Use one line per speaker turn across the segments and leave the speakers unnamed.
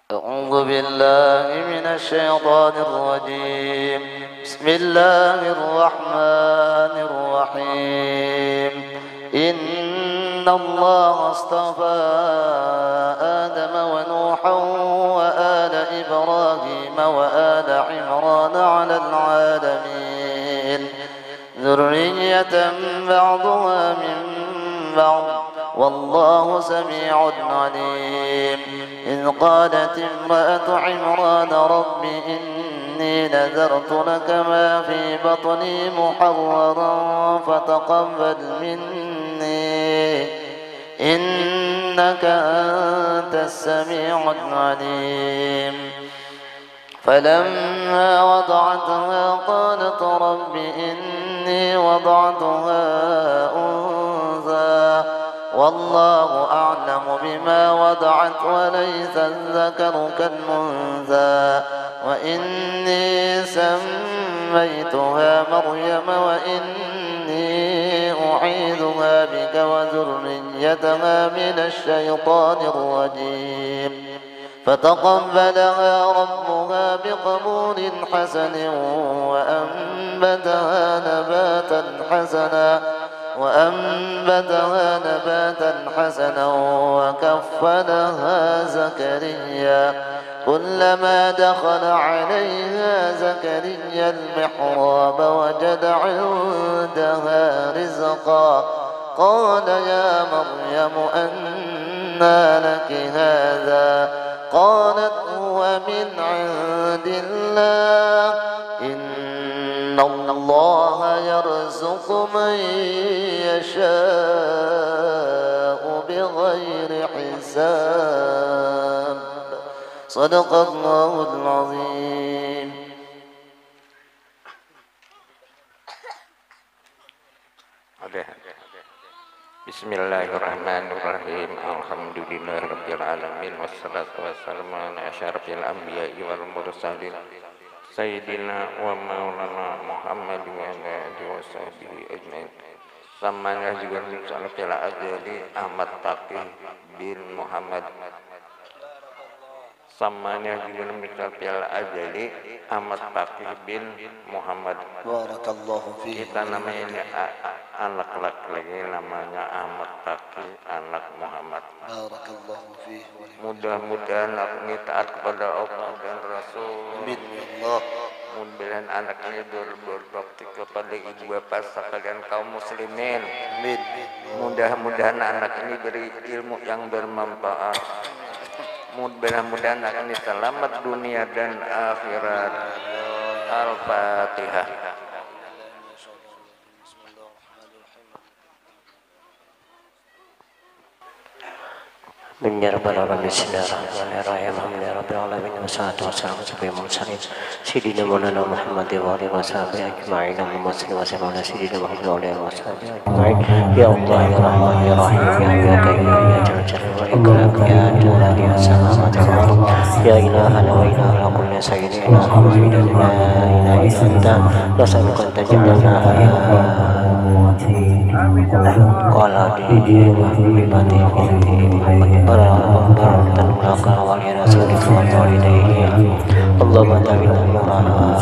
أعوذ بالله من الشيطان الرجيم. بسم الله الرحمن الرحيم. إن الله اصطفى آدم ونوحا وآل إبراهيم وآل عمران على العالمين ذرية بعضها من بعض والله سميع عليم. إذ قالت امرأة عمران رب إني نذرت لك ما في بطني محررا فتقبل مني إنك أنت السميع العليم. فلما وضعتها قالت رب إني وضعتها أنثى والله أعلم بما وضعت وليس الذكر كالأنثى وإني سميتها مريم وإني أعيذها بك وذريتها من الشيطان الرجيم. فتقبلها ربها بقبول حسن وأنبتها نباتا حسنا وكفلها زكريا. كلما دخل عليها زكريا المحراب وجد عندها رزقا قال يا مريم أنى لك هذا قالت هو من عند الله إن الله يرزق من يشاء بغير حساب. صدق الله العظيم.
Bismillahirrahmanirrahim. Alhamdulillahirabbil alamin wassalatu wassalamu ala asyrafil anbiya'i wal mursalin sayyidina wa maulana Muhammad wa ala alihi washabihi ajmain. Samanya juga salafil ajali Ahmad Taqi bin Muhammad. Samanya juga salafil ajali Ahmad Taqi bin Muhammad.
Barakallahu fihi.
Kita namanya ini anak laki-laki namanya Ahmad Taqi anak Muhammad.
Barakallahu fihi.
Mudah-mudahan ini taat kepada Allah dan Rasul.
Amin Allah.
Mudah-mudahan anak ini berbakti kepada ibu bapak sekalian kaum muslimin.
Amin.
Mudah-mudahan anak ini beri ilmu yang bermanfaat. Mudah-mudahan anak ini selamat dunia dan akhirat. Al-Fatihah.
من رب العالمين بسم الله الرحمن الرحيم الحمد لله رب العالمين والصلاة والسلام على المرسلين سيدنا مولانا محمد وآله وصحبه أجمعين اللهم صل وسلم على سيدنا محمد وآله وصحبه أجمعين يا الله يا رحمن يا رحيم يا حي يا قيوم يا ذا الجلال والإكرام يا جلال يا سلامة الأرض يا إلهنا وإله كل سيد إله محمد لا إله إلا أنت نسألك أن تجعلنا قال دي وحبيبتي برatan belaka wali rasul walidayhi Allahumma ta'ala muraha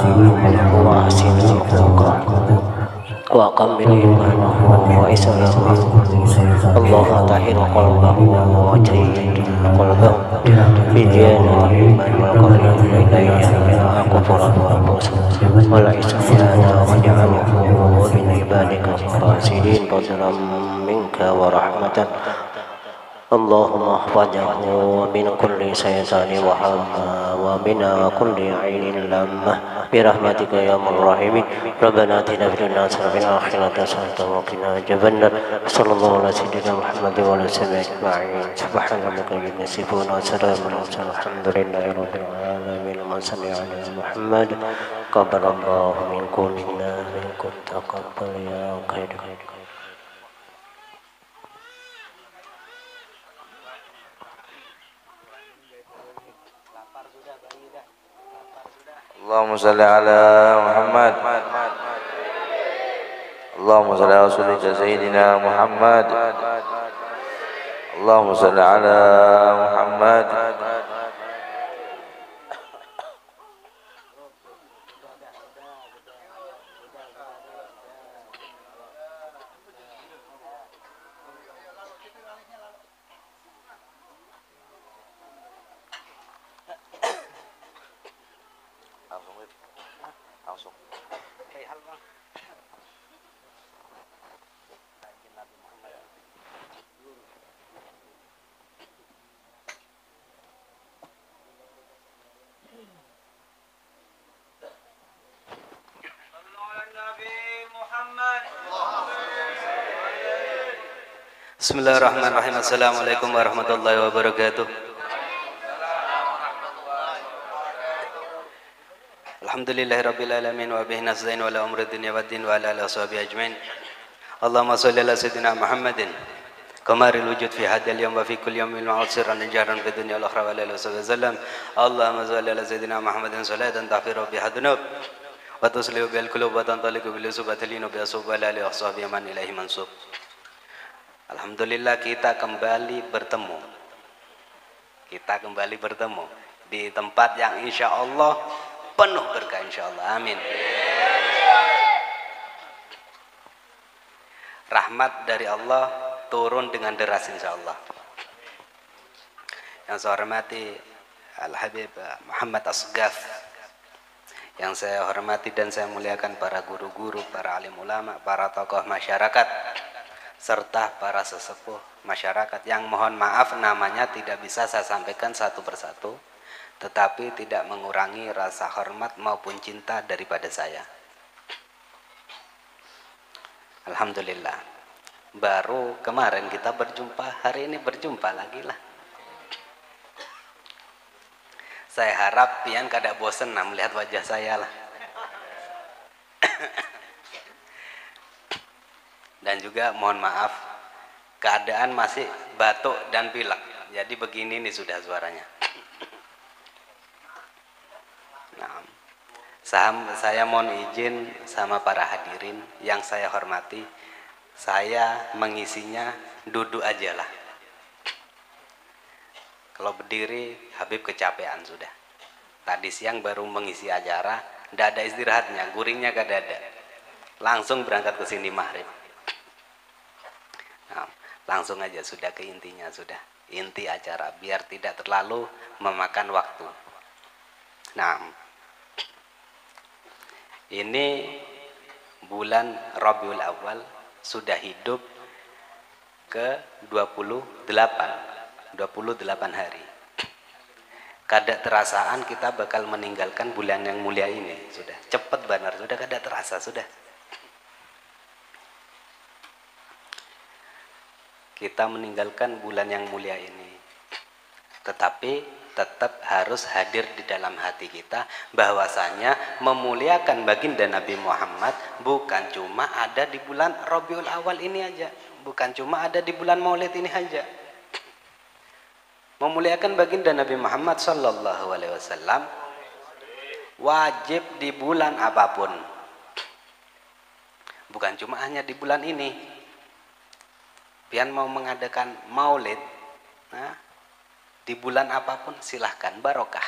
wa ahsin rizqahu wa kamil imanahu wa islamahu Allahumma tahhir qalbahu wa jayyid qalbahu bi diyanatil iman wal qalbi ilayhi aku farahu wa la isyana wa ja'alahu min ibadika rasidin fadlan minka wa rahmatan اللهم احفظه من كل شيطان وهمة ومن كل عين لامة برحمتك يا ارحم الراحمين ربنا آتنا في الدنيا حسنة وفي الآخرة حسنة وقنا عذاب النار صلى الله على سيدنا محمد وعلى آله أجمعين سبحان ربك رب العزة يصفون وسلام على المرسلين الحمد لله رب العالمين اللهم صل على محمد قبل الله منكم منا منكم تقبل يا خير.
Allahumma salli ala Muhammad. Allahumma salli ala Sayyidina Muhammad. Allahumma salli ala Muhammad. langsung.
Bismillahirrahmanirrahim. Assalamualaikum warahmatullahi wabarakatuh. Alhamdulillahirabbil alamin wa bihi nasta'in wa la umri dunya waddin wa ala alihi washabihi ajmain. Allahumma shalli ala sayyidina Muhammadin kamaril wujud fi hadal yawm wa fi kulli yawmin ma'asiran jaran fi dunya wal akhirah wa ala alihi wasallam. Allahumma shalli ala sayyidina Muhammadin salatan taghfiru biha dzunub wa tuslihu bil qulub wa tantaliqu bil subatilinu bi ashabi ala alihi washabihi man ilahi mansub. Alhamdulillah kita kembali bertemu. Kita kembali bertemu di tempat yang insya Allah penuh berkah insya Allah. Amin. Rahmat dari Allah turun dengan deras insya Allah. Yang saya hormati Al-Habib Muhammad Asgaf, yang saya hormati dan saya muliakan para guru-guru, para alim ulama, para tokoh masyarakat, serta para sesepuh masyarakat yang mohon maaf namanya tidak bisa saya sampaikan satu persatu, tetapi tidak mengurangi rasa hormat maupun cinta daripada saya. Alhamdulillah, baru kemarin kita berjumpa, hari ini berjumpa lagi lah. Saya harap pian kada bosen melihat wajah saya lah. Dan juga mohon maaf, keadaan masih batuk dan pilek. Jadi begini nih sudah suaranya. Nah, saya mohon izin sama para hadirin yang saya hormati, saya mengisinya duduk aja lah. Kalau berdiri, Habib kecapean sudah. Tadi siang baru mengisi acara, tidak ada istirahatnya, guringnya kada ada. Langsung berangkat ke sini maghrib. Nah, langsung aja sudah ke intinya, sudah inti acara biar tidak terlalu memakan waktu. Nah, ini bulan Rabiul Awal sudah hidup ke 28 hari. Kada terasaan kita bakal meninggalkan bulan yang mulia ini. Sudah cepet benar, sudah kada terasa sudah. Kita meninggalkan bulan yang mulia ini, tetapi tetap harus hadir di dalam hati kita bahwasanya memuliakan baginda Nabi Muhammad bukan cuma ada di bulan Rabiul Awal ini aja, bukan cuma ada di bulan Maulid ini aja. Memuliakan baginda Nabi Muhammad sallallahu alaihi wasallam wajib di bulan apapun, bukan cuma hanya di bulan ini. Pian mau mengadakan maulid, nah, di bulan apapun silahkan, barokah.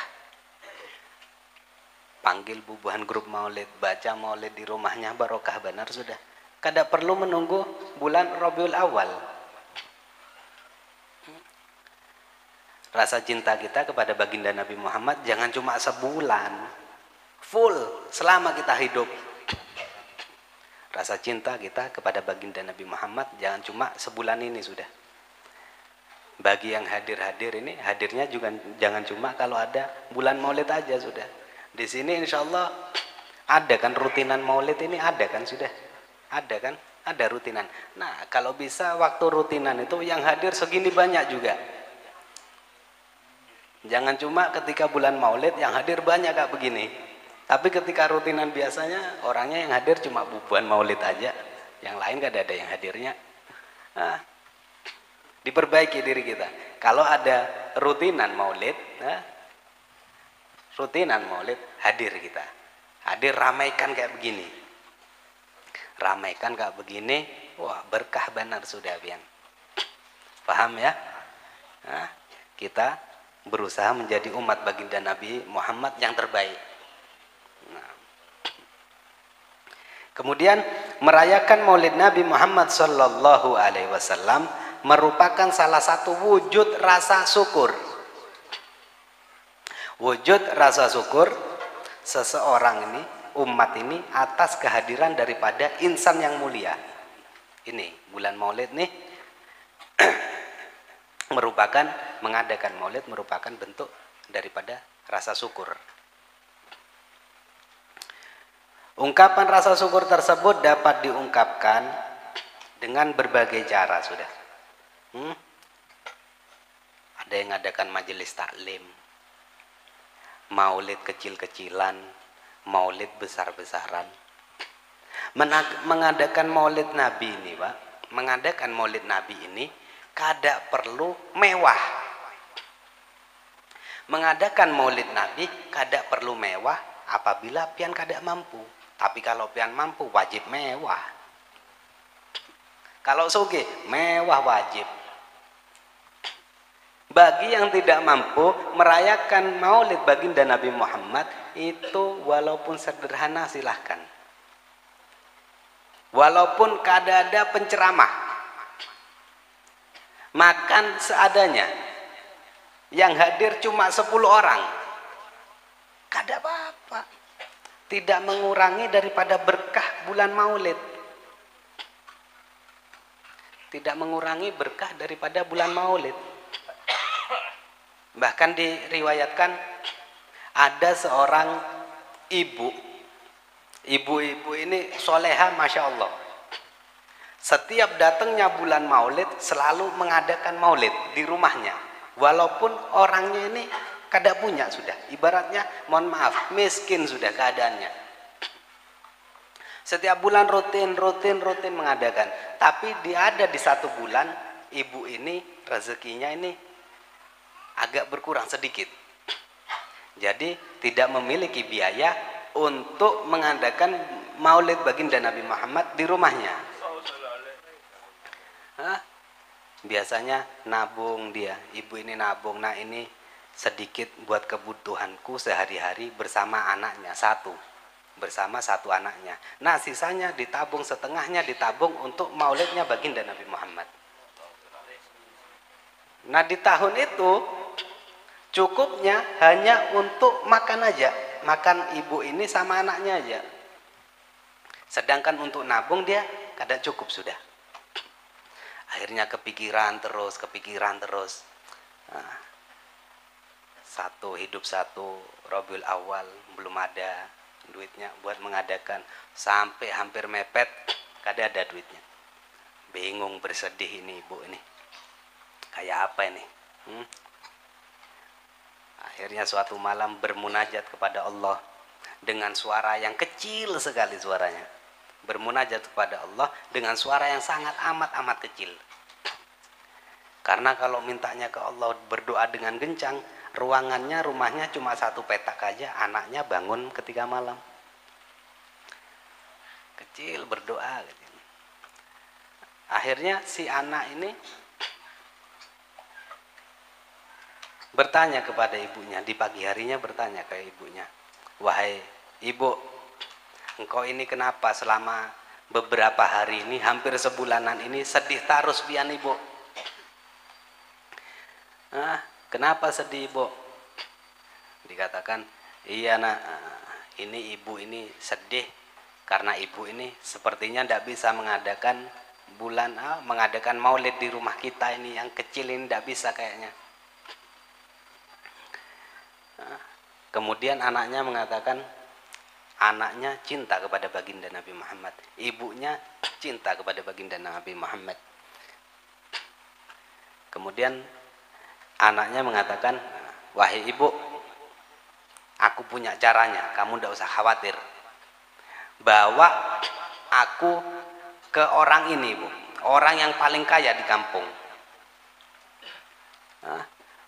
Panggil bubuhan grup maulid, baca maulid di rumahnya, barokah benar sudah. Kada perlu menunggu bulan Rabiul Awal. Rasa cinta kita kepada baginda Nabi Muhammad jangan cuma sebulan, full selama kita hidup. Rasa cinta kita kepada baginda Nabi Muhammad jangan cuma sebulan ini sudah. Bagi yang hadir-hadir ini, hadirnya juga jangan cuma kalau ada bulan maulid aja sudah. Di sini insya Allah ada kan rutinan maulid ini, ada kan sudah. Ada kan? Ada rutinan. Nah, kalau bisa waktu rutinan itu yang hadir segini banyak juga. Jangan cuma ketika bulan maulid yang hadir banyak kayak begini. Tapi ketika rutinan biasanya orangnya yang hadir cuma bubuhan maulid aja, yang lain gak ada yang hadirnya. Nah, diperbaiki diri kita. Kalau ada rutinan maulid, nah, rutinan maulid hadir kita. Hadir, ramaikan kayak begini. Ramaikan kayak begini, wah berkah benar sudah pian. Paham ya? Nah, kita berusaha menjadi umat baginda Nabi Muhammad yang terbaik. Nah. Kemudian merayakan Maulid Nabi Muhammad sallallahu alaihi wasallam merupakan salah satu wujud rasa syukur. Wujud rasa syukur seseorang ini umat ini atas kehadiran daripada insan yang mulia. Ini bulan Maulid nih mengadakan Maulid merupakan bentuk daripada rasa syukur. Ungkapan rasa syukur tersebut dapat diungkapkan dengan berbagai cara sudah. Ada yang mengadakan majelis taklim, maulid kecil-kecilan, maulid besar-besaran. Mengadakan maulid Nabi ini, Pak, mengadakan maulid Nabi ini kada perlu mewah. Mengadakan maulid Nabi kada perlu mewah apabila pian kada mampu. Tapi kalau pian mampu wajib mewah. Kalau sugih mewah wajib. Bagi yang tidak mampu merayakan maulid baginda Nabi Muhammad itu walaupun sederhana silahkan. Walaupun kada ada penceramah, makan seadanya, yang hadir cuma 10 orang, kada apa-apa. Tidak mengurangi daripada berkah bulan maulid. Tidak mengurangi berkah daripada bulan maulid. Bahkan diriwayatkan ada seorang ibu ini soleha, masya Allah. Setiap datangnya bulan maulid selalu mengadakan maulid di rumahnya, walaupun orangnya ini kada punya sudah. Ibaratnya mohon maaf miskin sudah keadaannya. Setiap bulan rutin mengadakan. Tapi ada di satu bulan ibu ini rezekinya ini agak berkurang sedikit. Jadi tidak memiliki biaya untuk mengadakan maulid baginda Nabi Muhammad di rumahnya. Biasanya nabung dia, ibu ini nabung, nah ini sedikit buat kebutuhanku sehari-hari bersama anaknya bersama satu anaknya. Nah sisanya ditabung, setengahnya ditabung untuk maulidnya baginda Nabi Muhammad. Nah di tahun itu cukupnya hanya untuk makan aja, makan ibu ini sama anaknya aja. Sedangkan untuk nabung dia kada cukup sudah. Akhirnya kepikiran terus. Nah, hidup satu Rabiul Awal belum ada duitnya buat mengadakan, sampai hampir mepet kada ada duitnya. Bingung, bersedih ini ibu ini. Kayak apa ini? Akhirnya suatu malam bermunajat kepada Allah dengan suara yang kecil sekali suaranya. Bermunajat kepada Allah dengan suara yang sangat amat kecil. Karena kalau mintanya ke Allah berdoa dengan kencang, rumahnya cuma satu petak aja, anaknya bangun ketika malam. Kecil berdoa. Akhirnya si anak ini bertanya kepada ibunya, di pagi harinya bertanya ke ibunya, "Wahai ibu, engkau ini kenapa selama beberapa hari ini, hampir sebulanan ini sedih terus pian ibu?" Kenapa sedih ibu? Dikatakan, "Iya nak, ini ibu ini sedih karena ibu ini sepertinya tidak bisa mengadakan mengadakan maulid di rumah kita ini yang kecil ini, tidak bisa kayaknya." Kemudian anaknya mengatakan, anaknya cinta kepada baginda Nabi Muhammad, ibunya cinta kepada baginda Nabi Muhammad. Kemudian anaknya mengatakan, "Wahai ibu, aku punya caranya, kamu tidak usah khawatir. Bawa aku ke orang ini, Bu, orang yang paling kaya di kampung.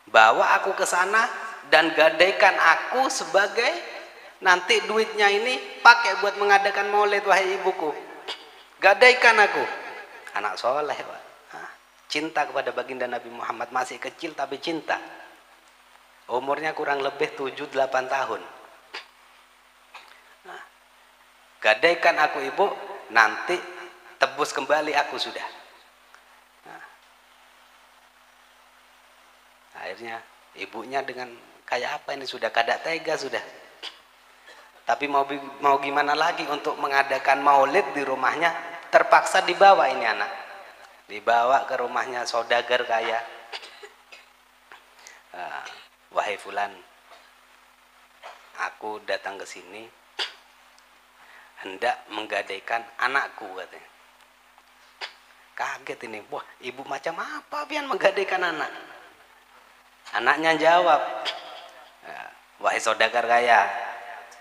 Bawa aku ke sana dan gadaikan aku sebagai nanti duitnya ini pakai buat mengadakan maulid, wahai ibuku. Gadaikan aku." Anak soleh, Pak. Cinta kepada baginda Nabi Muhammad, masih kecil tapi cinta. Umurnya kurang lebih 7-8 tahun. Gadaikan aku ibu, nanti tebus kembali aku sudah. Akhirnya ibunya dengan kayak apa ini, sudah kada tega sudah. Tapi mau gimana lagi untuk mengadakan maulid di rumahnya, terpaksa dibawa ini anak. Dibawa ke rumahnya saudagar kaya. Wahai fulan, aku datang ke sini hendak menggadaikan anakku, katanya. Kaget ini, wah ibu macam apa pian menggadaikan anak? Anaknya jawab, wahai saudagar kaya,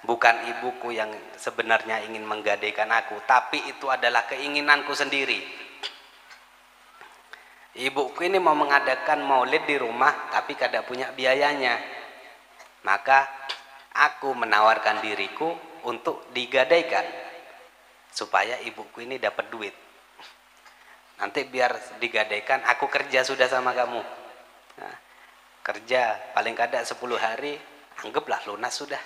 bukan ibuku yang sebenarnya ingin menggadaikan aku, tapi itu adalah keinginanku sendiri. Ibuku ini mau mengadakan maulid di rumah, tapi kada punya biayanya. Maka aku menawarkan diriku untuk digadaikan, supaya ibuku ini dapat duit. Nanti biar digadaikan, aku kerja sudah sama kamu. Nah, kerja paling kada 10 hari, anggaplah lunas sudah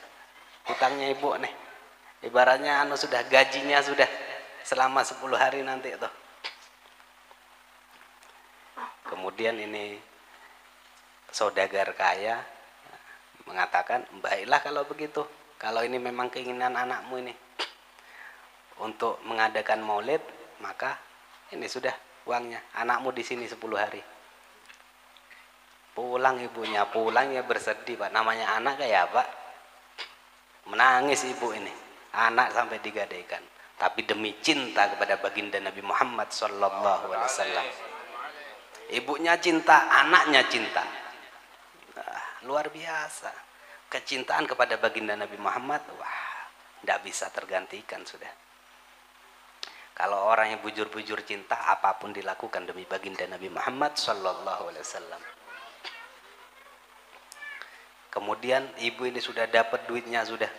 hutangnya ibu nih. Ibaratnya sudah gajinya sudah selama 10 hari nanti tuh. Kemudian ini saudagar kaya mengatakan, baiklah kalau begitu. Kalau ini memang keinginan anakmu ini untuk mengadakan maulid, maka ini sudah uangnya. Anakmu di sini 10 hari. Pulang ibunya, pulang ya bersedih, Pak. Namanya anak kayak Pak. Menangis ibu ini. Anak sampai digadaikan. Tapi demi cinta kepada baginda Nabi Muhammad sallallahu alaihi wasallam. Ibunya cinta, anaknya cinta. Luar biasa. Kecintaan kepada baginda Nabi Muhammad, wah, tidak bisa tergantikan sudah. Kalau orang yang bujur-bujur cinta, apapun dilakukan demi baginda Nabi Muhammad sallallahu alaihi wasallam. Kemudian ibu ini sudah dapat duitnya, sudah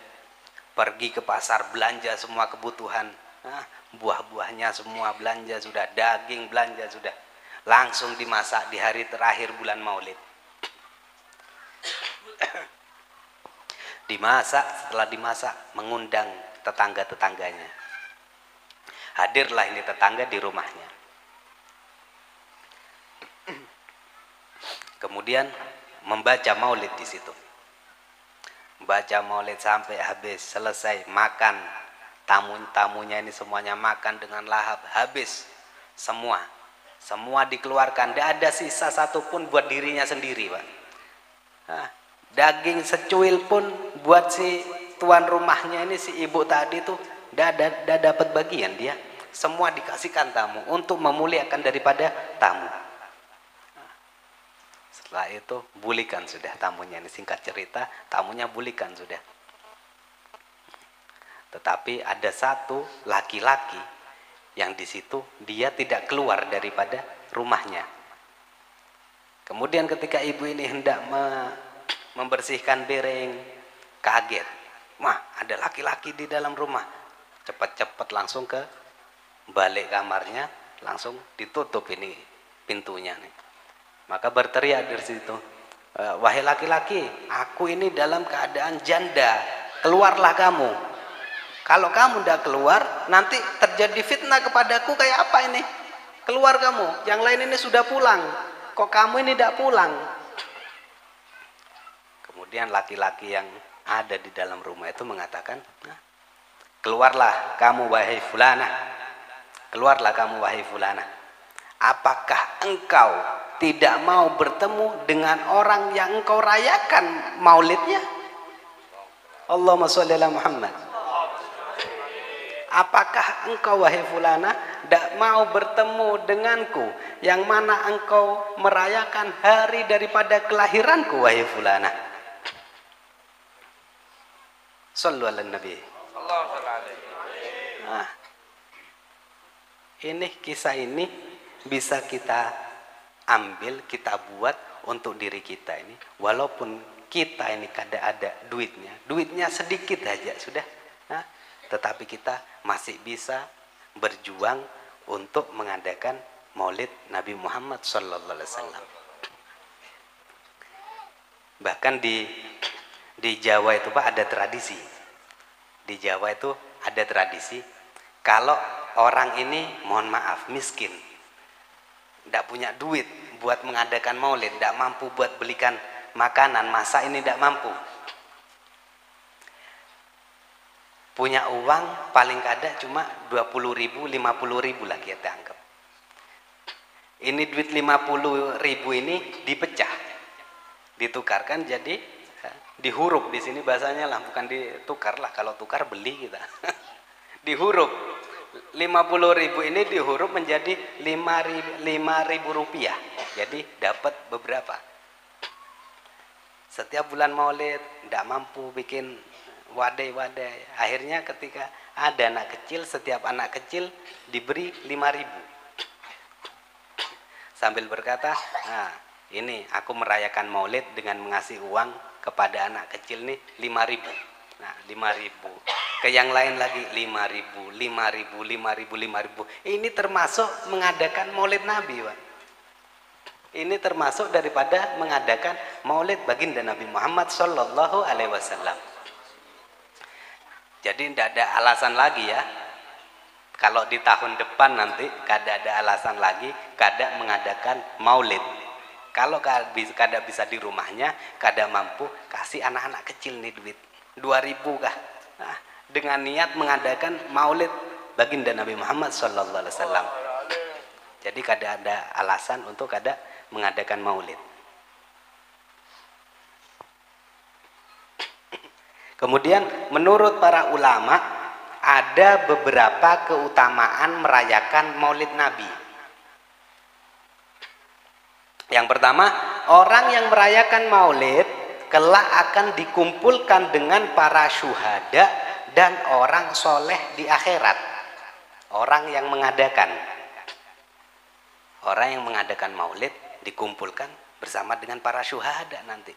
pergi ke pasar belanja semua kebutuhan, buah-buahnya semua belanja sudah, daging belanja sudah, langsung dimasak di hari terakhir bulan Maulid. Dimasak, setelah dimasak mengundang tetangga-tetangganya. Hadirlah ini tetangga di rumahnya. Kemudian membaca maulid di situ. Baca maulid sampai habis, selesai, makan. Tamu-tamunya ini semuanya makan dengan lahap, habis semua. Semua dikeluarkan, tidak ada sisa satupun buat dirinya sendiri, Pak. Daging secuil pun buat si tuan rumahnya ini, si ibu tadi tuh tidak dapat bagian dia. Semua dikasihkan tamu untuk memuliakan daripada tamu. Setelah itu bulikan sudah tamunya ini, singkat cerita tamunya bulikan sudah. Tetapi ada satu laki-laki yang di situ dia tidak keluar daripada rumahnya. Kemudian ketika ibu ini hendak membersihkan piring, kaget, wah ada laki-laki di dalam rumah. Cepat-cepat langsung ke balik kamarnya, langsung ditutup ini pintunya nih. Maka berteriak dari situ, wahai laki-laki, aku ini dalam keadaan janda, keluarlah kamu. Kalau kamu tidak keluar, nanti terjadi fitnah kepadaku kayak apa ini? Keluar kamu, yang lain ini sudah pulang, kok kamu ini tidak pulang? Kemudian laki-laki yang ada di dalam rumah itu mengatakan, keluarlah kamu wahai fulana, keluarlah kamu wahai fulana. Apakah engkau tidak mau bertemu dengan orang yang engkau rayakan maulidnya? Allahumma sholli ala Muhammad. Apakah engkau wahai fulana tidak mau bertemu denganku yang mana engkau merayakan hari daripada kelahiranku wahai fulana? Shallu ala Nabi. Nah, ini kisah ini bisa kita ambil, kita buat untuk diri kita ini. Walaupun kita ini kada ada duitnya sedikit aja sudah. Nah, tetapi kita masih bisa berjuang untuk mengadakan maulid Nabi Muhammad sallallahu alaihi wasallam. Bahkan di Jawa itu Pak ada tradisi. Di Jawa itu ada tradisi kalau orang ini mohon maaf miskin, tidak punya duit buat mengadakan maulid, tidak mampu buat belikan makanan, masak ini tidak mampu. punya uang paling kada cuma 20.000, 50.000 lah kita anggap. Ini duit 50.000 ini dipecah, ditukarkan jadi dihurup di sini bahasanya lah, bukan ditukar lah, kalau tukar beli kita. Dihurup 50.000 ini dihurup menjadi 5.000 rupiah, jadi dapat beberapa. Setiap bulan Maulid tidak mampu bikin wadai-wadai, akhirnya ketika ada anak kecil, setiap anak kecil diberi 5.000 sambil berkata, nah ini aku merayakan Maulid dengan mengasih uang kepada anak kecil nih 5.000. Nah 5.000 ke yang lain lagi 5.000, 5.000, 5.000. Ini termasuk mengadakan Maulid Nabi, Pak. Ini termasuk daripada mengadakan Maulid baginda Nabi Muhammad Sallallahu Alaihi Wasallam. Jadi tidak ada alasan lagi ya, kalau di tahun depan nanti kada ada alasan lagi kada mengadakan Maulid. Kalau kada bisa di rumahnya, kada mampu, kasih anak-anak kecil nih duit 2.000 kah, nah, dengan niat mengadakan Maulid baginda Nabi Muhammad Sallallahu Alaihi Wasallam. Jadi kada ada alasan untuk kada mengadakan Maulid. Kemudian menurut para ulama ada beberapa keutamaan merayakan Maulid Nabi. Yang pertama, orang yang merayakan Maulid kelak akan dikumpulkan dengan para syuhada dan orang soleh di akhirat. Orang yang mengadakan Maulid dikumpulkan bersama dengan para syuhada nanti.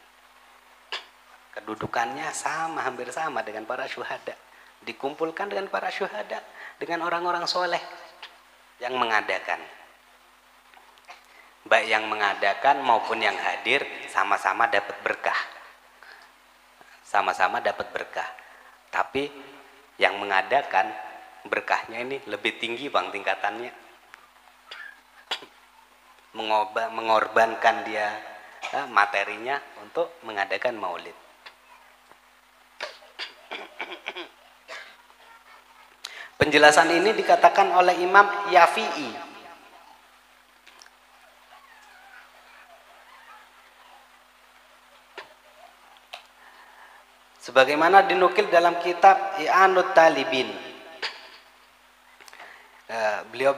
Kedudukannya sama, hampir sama dengan para syuhada. Dikumpulkan dengan para syuhada, dengan orang-orang soleh yang mengadakan. Baik yang mengadakan maupun yang hadir sama-sama dapat berkah. Sama-sama dapat berkah. Tapi yang mengadakan berkahnya ini lebih tinggi Bang tingkatannya. Mengorbankan dia materinya untuk mengadakan Maulid. Penjelasan ini dikatakan oleh Imam Yafi'i. Sebagaimana dinukil dalam kitab I'anut Talibin. Beliau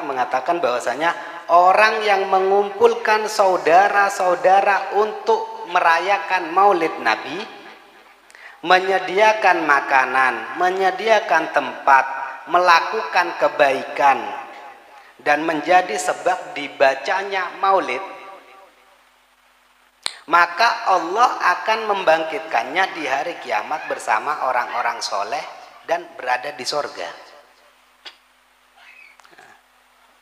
mengatakan bahwasanya orang yang mengumpulkan saudara-saudara untuk merayakan Maulid Nabi, menyediakan makanan, menyediakan tempat, melakukan kebaikan, dan menjadi sebab dibacanya Maulid, maka Allah akan membangkitkannya di hari kiamat bersama orang-orang soleh dan berada di sorga.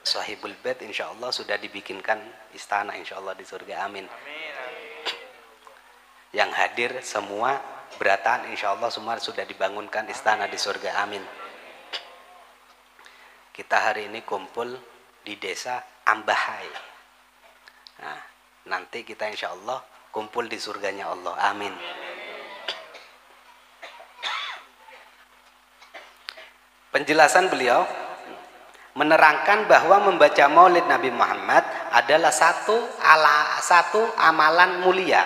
Sahibul Bait insya Allah sudah dibikinkan istana insya Allah di surga, amin. Yang hadir semua beratan insya Allah semua sudah dibangunkan istana di surga, amin. Kita hari ini kumpul di desa Ambahai. Nah, nanti kita insya Allah kumpul di surganya Allah, amin. Penjelasan beliau menerangkan bahwa membaca Maulid Nabi Muhammad adalah satu amalan mulia.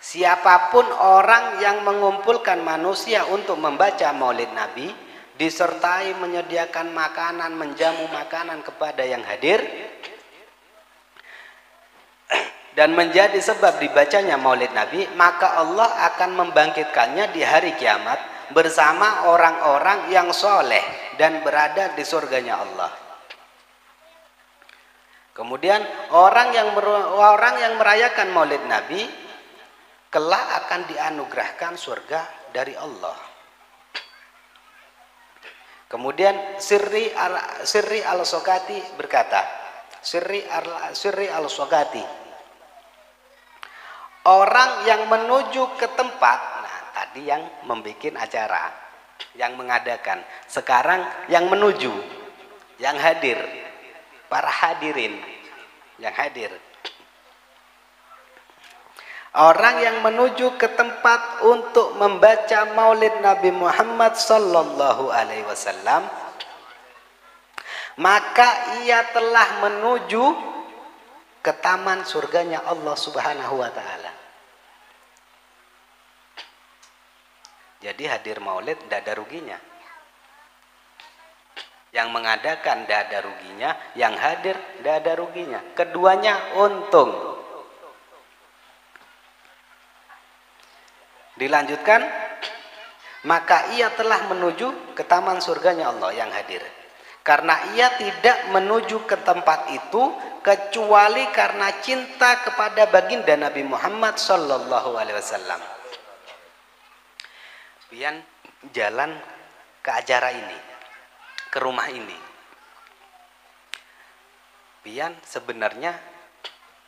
Siapapun orang yang mengumpulkan manusia untuk membaca Maulid Nabi, disertai menyediakan makanan, menjamu makanan kepada yang hadir, dan menjadi sebab dibacanya Maulid Nabi, maka Allah akan membangkitkannya di hari kiamat bersama orang-orang yang soleh dan berada di surganya Allah. Kemudian orang yang merayakan Maulid Nabi kelak akan dianugerahkan surga dari Allah. Kemudian Sirri al-Sogati berkata, Sirri al-Sogati, orang yang menuju ke tempat, nah tadi yang membuat acara, yang mengadakan, sekarang yang menuju, yang hadir, para hadirin yang hadir. Orang yang menuju ke tempat untuk membaca Maulid Nabi Muhammad sallallahu alaihi wasallam, maka ia telah menuju ke taman surganya Allah Subhanahu wa taala. Jadi hadir Maulid tidak ada ruginya. Yang mengadakan tidak ada ruginya, yang hadir tidak ada ruginya. Keduanya untung. Dilanjutkan, maka ia telah menuju ke taman surganya Allah yang hadir. Karena ia tidak menuju ke tempat itu kecuali karena cinta kepada baginda Nabi Muhammad sallallahu alaihi wasallam. Pian jalan ke acara ini, ke rumah ini. Pian sebenarnya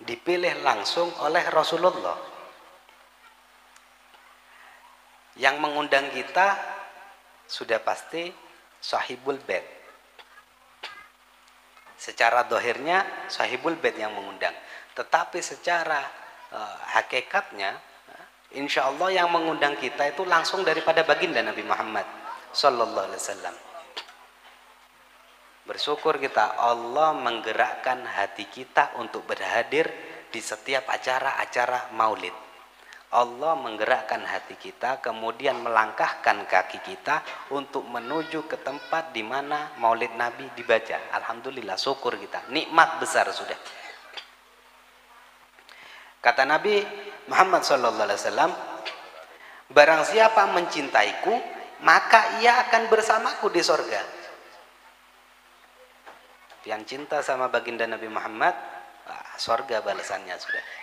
dipilih langsung oleh Rasulullah. Yang mengundang kita sudah pasti Sahibul Bait. Secara dohirnya Sahibul Bait yang mengundang, tetapi secara hakikatnya insya Allah yang mengundang kita itu langsung daripada baginda Nabi Muhammad sallallahu alaihi wasallam. Bersyukur kita Allah menggerakkan hati kita untuk berhadir di setiap acara-acara Maulid. Allah menggerakkan hati kita, kemudian melangkahkan kaki kita untuk menuju ke tempat di mana Maulid Nabi dibaca. Alhamdulillah, syukur kita, nikmat besar sudah. Kata Nabi Muhammad SAW, barang siapa mencintaiku, maka ia akan bersamaku di sorga. Yang cinta sama baginda Nabi Muhammad, sorga balasannya sudah.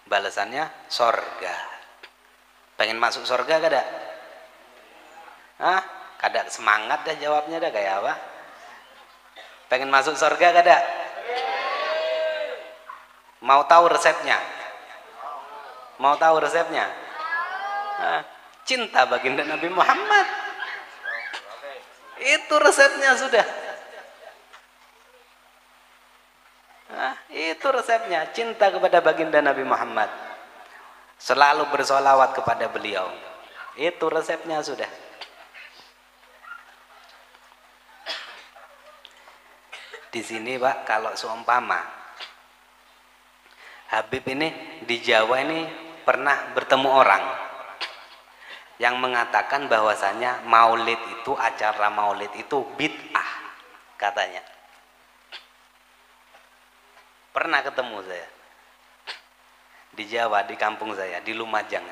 Balasannya sorga. Pengen masuk sorga kada? Hah? Kada semangat dah jawabnya dah kayak apa? Pengen masuk sorga kada? Mau tahu resepnya? Mau tahu resepnya? Hah? Cinta baginda Nabi Muhammad. Itu resepnya sudah. Itu resepnya, cinta kepada baginda Nabi Muhammad, selalu bersolawat kepada beliau. Itu resepnya sudah. Di sini Pak, kalau seumpama Habib ini di Jawa ini pernah bertemu orang yang mengatakan bahwasanya Maulid itu, acara Maulid itu bid'ah katanya. Pernah ketemu saya di Jawa, di kampung saya, di Lumajang,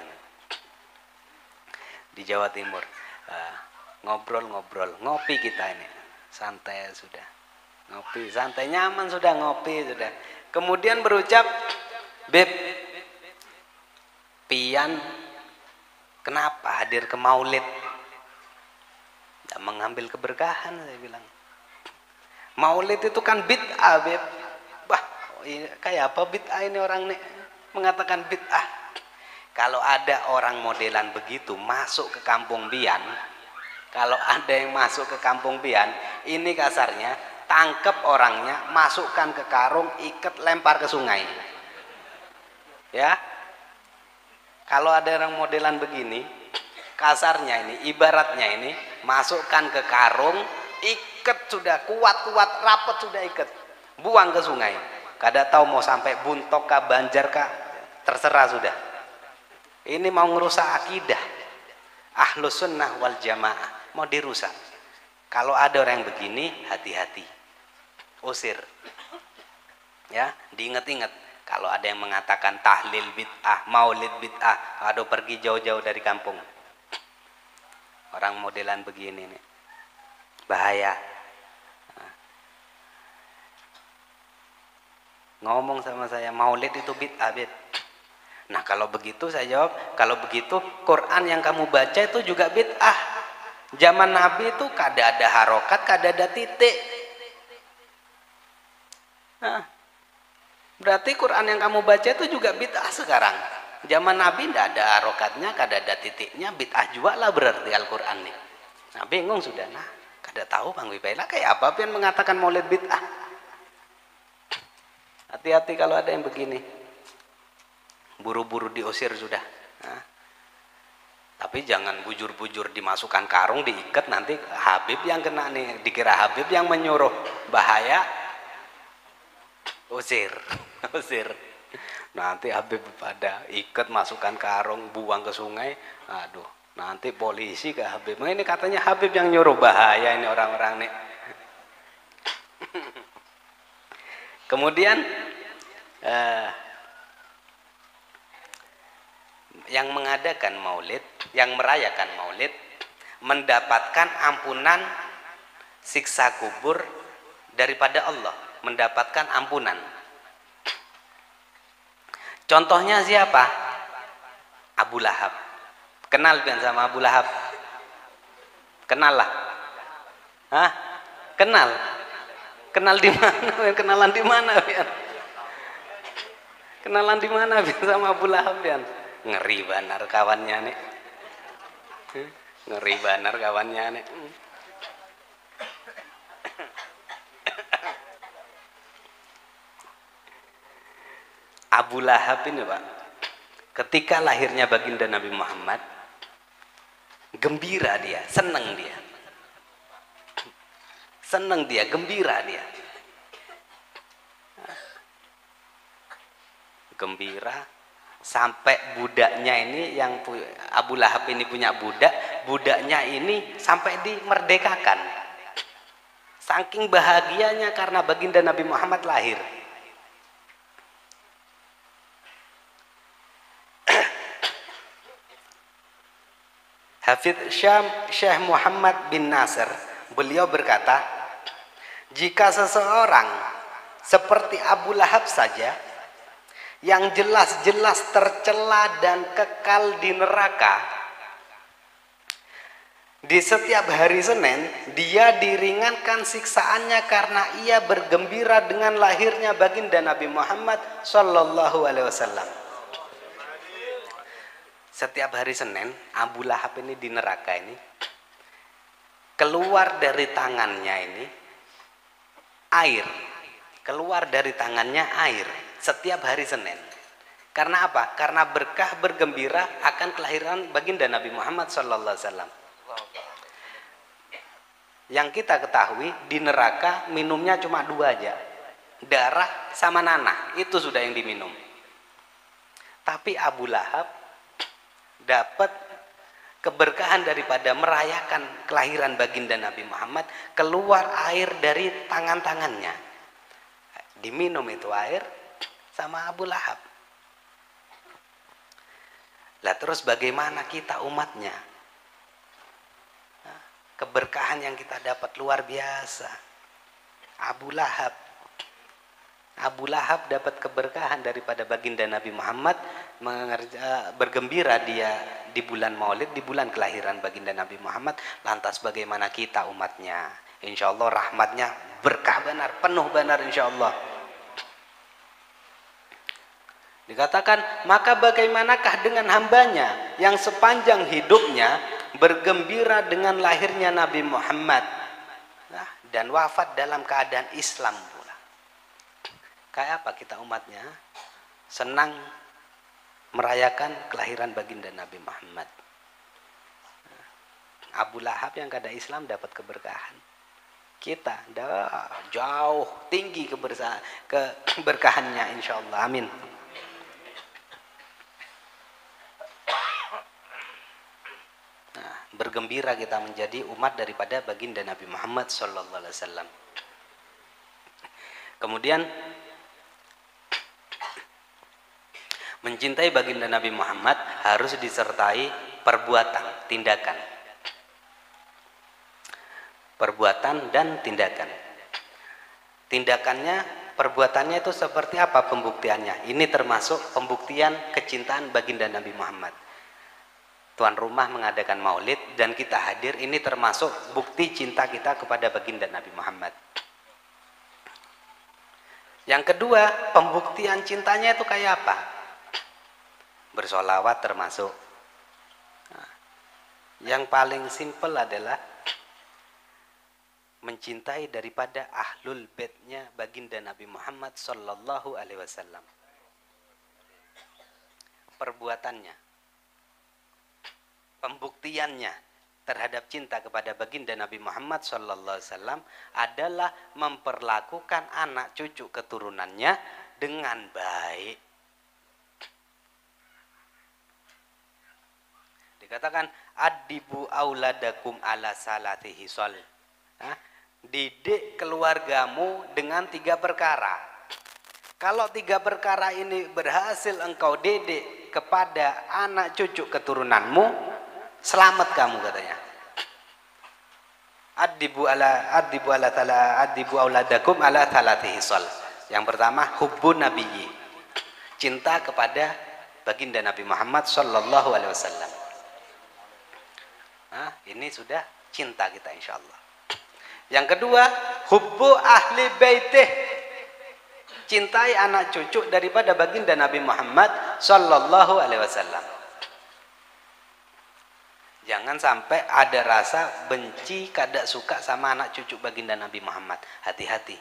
di Jawa Timur. Ngobrol-ngobrol, ngopi kita ini, santai sudah, ngopi, santai nyaman sudah, ngopi sudah. Kemudian berucap, Beb, pian kenapa hadir ke Maulid? Tidak mengambil keberkahan, saya bilang. Maulid itu kan bid'ah, Beb. Kayak apa bid'ah ini orang nih mengatakan bid'ah. Kalau ada orang modelan begitu masuk ke kampung Bian, kalau ada yang masuk ke kampung Bian, ini kasarnya tangkep orangnya, masukkan ke karung, ikat, lempar ke sungai. Ya, kalau ada orang modelan begini, kasarnya ini, ibaratnya ini, masukkan ke karung, ikat sudah kuat-kuat, rapat sudah ikat, buang ke sungai. Kada tahu mau sampai Buntok kah, Banjar kah, terserah sudah. Ini mau ngerusak akidah Ahlus Sunnah wal Jamaah, mau dirusak. Kalau ada orang yang begini, hati-hati, usir. Ya, diingat-ingat. Kalau ada yang mengatakan tahlil bid'ah, maulid bid'ah, aduh pergi jauh-jauh dari kampung. Orang modelan begini nih, bahaya. Ngomong sama saya, maulid itu bid'ah, Bid. Nah kalau begitu saya jawab, kalau begitu Quran yang kamu baca itu juga bid'ah. Zaman Nabi itu kada ada harokat, kada ada titik. Nah, berarti Quran yang kamu baca itu juga bid'ah sekarang. Zaman Nabi tidak ada harokatnya, kada ada titiknya, bid'ah juga lah berarti Al-Quran nih. Nah bingung sudah, nah kada tahu Bang Wibaila kayak apa yang mengatakan maulid bid'ah. Hati-hati kalau ada yang begini. buru-buru diusir sudah. Nah, tapi jangan bujur-bujur dimasukkan karung, diikat, nanti Habib yang kena nih, dikira Habib yang menyuruh, bahaya. Usir usir, nanti Habib pada ikat, masukkan karung, buang ke sungai, aduh nanti polisi ke Habib. Nah, ini katanya Habib yang nyuruh, bahaya ini orang-orang nih. Kemudian yang mengadakan maulid, yang merayakan maulid, mendapatkan ampunan siksa kubur daripada Allah, mendapatkan ampunan. Contohnya siapa? Abu Lahab. Kenal kan sama Abu Lahab? Kenal lah. Hah? Kenal? Kenal di mana? Kenalan di mana, Bian? Kenalan di mana, Bian, sama Abu Lahab, Bian? Ngeri banar kawannya nih. Ngeri banar kawannya nih. Abu Lahab ini, Pak, ketika lahirnya baginda Nabi Muhammad, gembira dia, senang dia. Senang dia, gembira dia. Gembira sampai budaknya ini, yang Abu Lahab ini punya budak, budaknya ini sampai dimerdekakan. Saking bahagianya karena baginda Nabi Muhammad lahir. Hafidz Syekh Muhammad bin Nasir, beliau berkata, jika seseorang seperti Abu Lahab saja yang jelas-jelas tercela dan kekal di neraka, di setiap hari Senin dia diringankan siksaannya karena ia bergembira dengan lahirnya baginda Nabi Muhammad Sallallahu Alaihi Wasallam. Setiap hari Senin Abu Lahab ini di neraka ini, keluar dari tangannya ini air, keluar dari tangannya air setiap hari Senin. Karena apa? Karena berkah bergembira akan kelahiran baginda Nabi Muhammad Sallallahu Alaihi Wasallam. Yang kita ketahui di neraka minumnya cuma dua aja, darah sama nanah, itu sudah yang diminum. Tapi Abu Lahab dapat keberkahan daripada merayakan kelahiran baginda Nabi Muhammad, keluar air dari tangan-tangannya, diminum itu air sama Abu Lahab. Lah terus bagaimana kita umatnya? Keberkahan yang kita dapat luar biasa. Abu Lahab dapat keberkahan daripada baginda Nabi Muhammad, bergembira dia di bulan Maulid, di bulan kelahiran baginda Nabi Muhammad. Lantas bagaimana kita umatnya? Insya Allah rahmatnya berkah benar, penuh benar insya Allah. Dikatakan, maka bagaimanakah dengan hambanya yang sepanjang hidupnya bergembira dengan lahirnya Nabi Muhammad, dan wafat dalam keadaan Islam pula. Kayak apa kita umatnya? Senang merayakan kelahiran baginda Nabi Muhammad. Abu Lahab yang kada Islam dapat keberkahan. Kita jauh tinggi keberkahannya insya Allah. Amin. Nah, bergembira kita menjadi umat daripada baginda Nabi Muhammad Sallallahu Alaihi Wasallam. Kemudian mencintai baginda Nabi Muhammad harus disertai perbuatan, tindakan. Perbuatan dan tindakan. Tindakannya, perbuatannya itu seperti apa pembuktiannya? Ini termasuk pembuktian kecintaan baginda Nabi Muhammad. Tuan rumah mengadakan maulid dan kita hadir, ini termasuk bukti cinta kita kepada baginda Nabi Muhammad. Yang kedua, pembuktian cintanya itu kayak apa? Bersolawat termasuk. Nah, yang paling simpel adalah mencintai daripada ahlul baitnya baginda Nabi Muhammad Sallallahu Alaihi Wasallam. perbuatannya, pembuktiannya terhadap cinta kepada baginda Nabi Muhammad sallallahu alaihi wasallam adalah memperlakukan anak cucu keturunannya dengan baik. Dikatakan adibu auladakum ala salati hisol. Didik keluargamu dengan 3 perkara. Kalau 3 perkara ini berhasil engkau didik kepada anak cucu keturunanmu, selamat kamu katanya. Adibu auladakum ala salati hisol. Yang pertama, hubbun nabiyyi. Cinta kepada baginda Nabi Muhammad sallallahu alaihi wasallam. Ini sudah cinta kita insyaallah. Yang kedua, hubbu ahli baitih. Cintai anak cucu daripada baginda Nabi Muhammad sallallahu alaihi wasallam. Jangan sampai ada rasa benci, kada suka sama anak cucu baginda Nabi Muhammad. Hati-hati.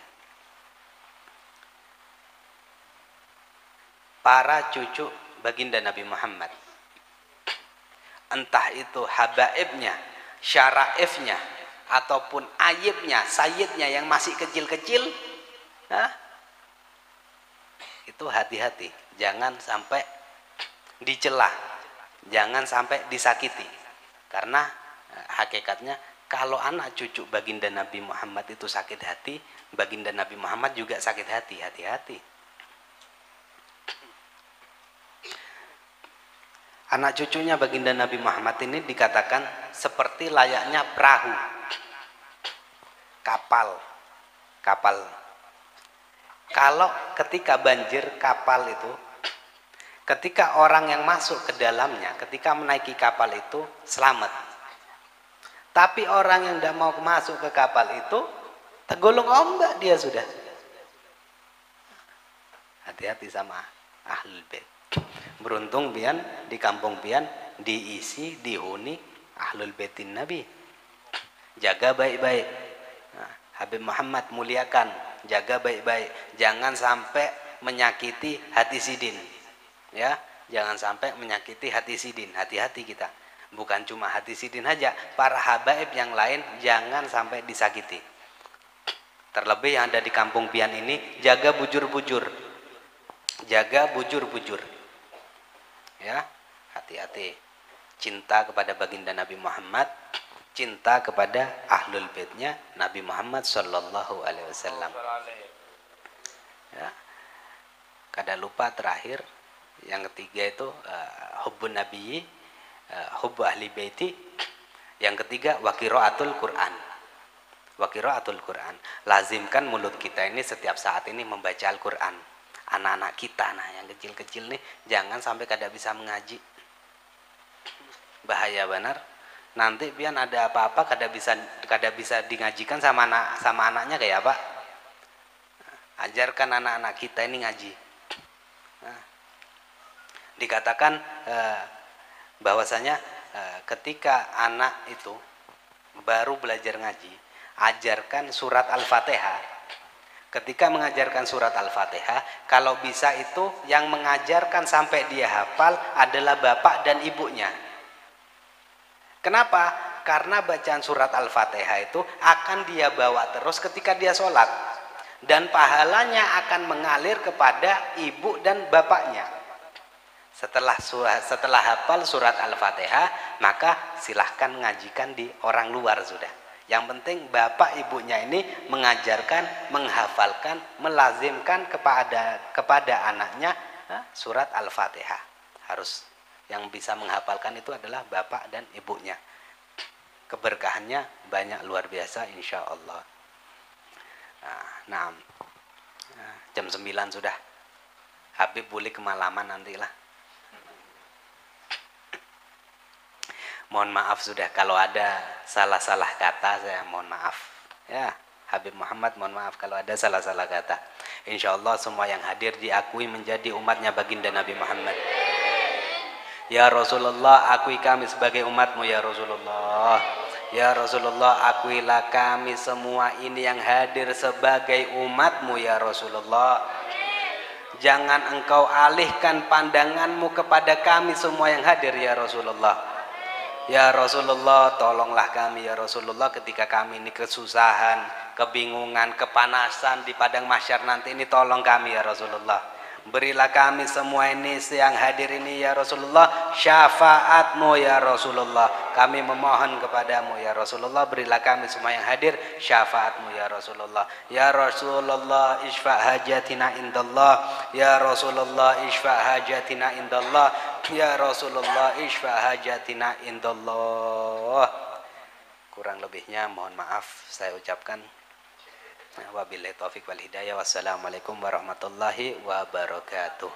Para cucu baginda Nabi Muhammad, entah itu habaibnya, syaraifnya, ataupun ayibnya, sayyidnya yang masih kecil-kecil, itu hati-hati, jangan sampai dicela, jangan sampai disakiti, karena hakikatnya kalau anak cucu baginda Nabi Muhammad itu sakit hati, baginda Nabi Muhammad juga sakit hati. Hati-hati. Anak cucunya baginda Nabi Muhammad ini dikatakan seperti layaknya perahu, kapal. Kalau ketika banjir kapal itu, ketika orang yang masuk ke dalamnya, ketika menaiki kapal itu selamat. Tapi orang yang tidak mau masuk ke kapal itu tergolong ombak dia sudah. Hati-hati sama ahlul bait. Beruntung pian di kampung pian diisi dihuni ahlul baitin Nabi. Jaga baik-baik. Habib Muhammad muliakan, jaga baik-baik. Jangan sampai menyakiti hati sidin. Ya, jangan sampai menyakiti hati sidin. Hati-hati kita. Bukan cuma hati sidin aja, para habaib yang lain jangan sampai disakiti. Terlebih yang ada di kampung pian ini, jaga bujur-bujur. Jaga bujur-bujur. Ya, hati-hati. Cinta kepada baginda Nabi Muhammad, cinta kepada ahlul baitnya Nabi Muhammad sallallahu alaihi wasallam. Ya. Kada lupa terakhir yang ketiga itu hubbun nabiyyi, hubbu ahli baiti. Yang ketiga wa qiraatul Quran. Wa qiraatul Quran. Lazimkan mulut kita ini setiap saat ini membaca Al-Qur'an. Anak-anak kita yang kecil-kecil nih jangan sampai kada bisa mengaji. Bahaya benar. Nanti pian ada apa-apa kada bisa dingajikan sama anaknya kayak apa? Ajarkan anak-anak kita ini ngaji. Dikatakan bahwasanya ketika anak itu baru belajar ngaji, ajarkan surat Al-Fatihah. Ketika mengajarkan surat Al-Fatihah, kalau bisa itu yang mengajarkan sampai dia hafal adalah bapak dan ibunya. Kenapa? Karena bacaan surat Al-Fatihah itu akan dia bawa terus ketika dia sholat. Dan pahalanya akan mengalir kepada ibu dan bapaknya. Setelah hafal surat Al-Fatihah, maka silahkan mengajikan di orang luar sudah. Yang penting bapak ibunya ini mengajarkan, menghafalkan, melazimkan kepada anaknya surat Al-Fatihah. Harus yang bisa menghafalkan itu adalah bapak dan ibunya. Keberkahannya banyak luar biasa insya Allah. Nah, jam 9 sudah. Habib boleh kemalaman nantilah. Mohon maaf sudah kalau ada salah-salah kata, saya mohon maaf. Ya, Habib Muhammad mohon maaf kalau ada salah-salah kata. Insya Allah semua yang hadir diakui menjadi umatnya baginda Nabi Muhammad. Ya Rasulullah, akui kami sebagai umatmu ya Rasulullah. Ya Rasulullah, akuilah kami semua ini yang hadir sebagai umatmu ya Rasulullah. Jangan engkau alihkan pandanganmu kepada kami semua yang hadir ya Rasulullah. Ya Rasulullah, tolonglah kami ya Rasulullah ketika kami ini kesusahan, kebingungan, kepanasan di padang mahsyar nanti ini, tolong kami ya Rasulullah. Berilah kami semua ini yang hadir ini ya Rasulullah syafaatmu ya Rasulullah. Kami memohon kepadamu ya Rasulullah, berilah kami semua yang hadir syafaatmu ya Rasulullah. Ya Rasulullah isfa' hajatina indallah. Ya Rasulullah isfa' hajatina indallah. Ya Rasulullah isfa' hajatina indallah. Kurang lebihnya mohon maaf saya ucapkan. Wabillahi taufiq wal hidayah. Wassalamualaikum warahmatullahi wabarakatuh.